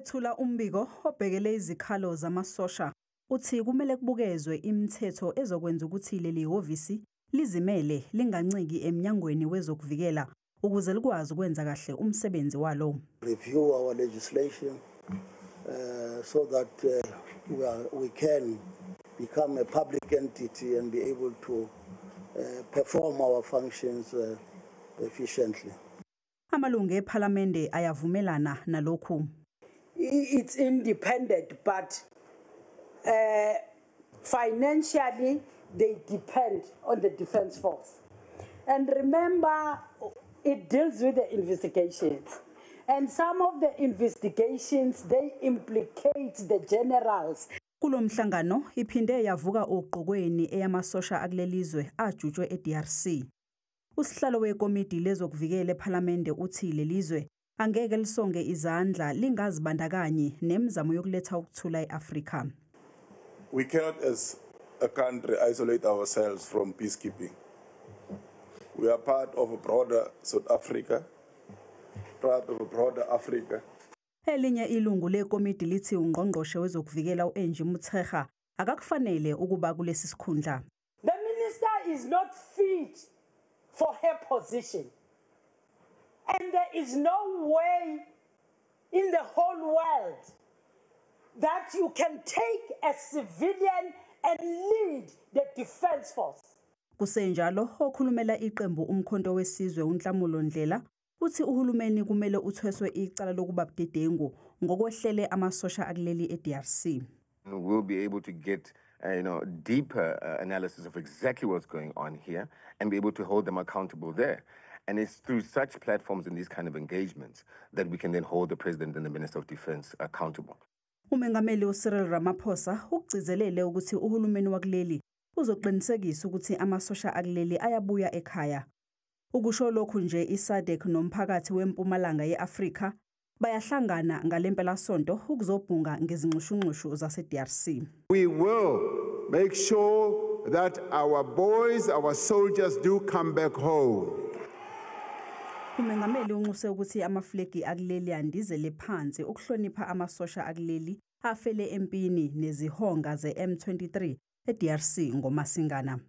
Ethula umbiko obhekele izikhalo zamasosha uthi kumele kubukezwe imithetho ezokwenza ukuthi leli hhovisi lizimele linganciki eminyangweni wezokuvikela ukuze likwazi ukwenza kahle umsebenzi walo. Review our legislation so that we can become a public entity and be able to perform our functions efficiently. Amalungu ePhalamende ayavumelana nalokhu. It's independent, but financially they depend on the Defence Force. And remember, it deals with the investigations. And some of the investigations, they implicate the generals. Kulo mhlangano iphinde yavuka oqokweni eyamasosha akulelizwe ajutshwe eDRC. Usihlalo wekomidi lezokuvikela ePhalamende uthi lelizwe angeke lisonge izandla lingazibandakanyi nemizamo yokuletha ukuthula eAfrika. We cannot as a country isolate ourselves from peacekeeping. We are part of a broader South Africa, part of a broader Africa. Elinye ilungu lekomidi lithi ungqongqoshe wezokuvikela uEnji Motshekga akakufanele ukuba kulesi sikhundla. The minister is not fit for her position. And there is no way in the whole world that you can take a civilian and lead the Defence Force. Kusenjalo okhulumela iqembu umkhonto wesizwe uNhlamulo Ndlela uthi uhulumeni kumele uthweswe icala lokuba budedengu ngokwehlele amasosha akuleli eDRC. We'll be able to get deeper analysis of exactly what's going on here and be able to hold them accountable there. And it's through such platforms and these kind of engagements that we can then hold the President and the Minister of Defence accountable. Umengameli uCyril Ramaphosa ukugcizelele ukuthi uhulumeni wakuleli uzoqinisekisa ukuthi amasosha akuleli ayabuya ekhaya. Ukusho lokhu nje iSADC nomphakathi weMpumalanga yeAfrika bayahlangana ngalempela sonto ukuzobhunga ngezinxushunxushu zaseDRC. We will make sure that our boys, our soldiers do come back home. Umengameli unxuse ukuthi amaflegi akuleli andizele phansi ukuhlonipha amasosha akuleli afele empini nezihonga zeM23 eDRC ngoMasingana.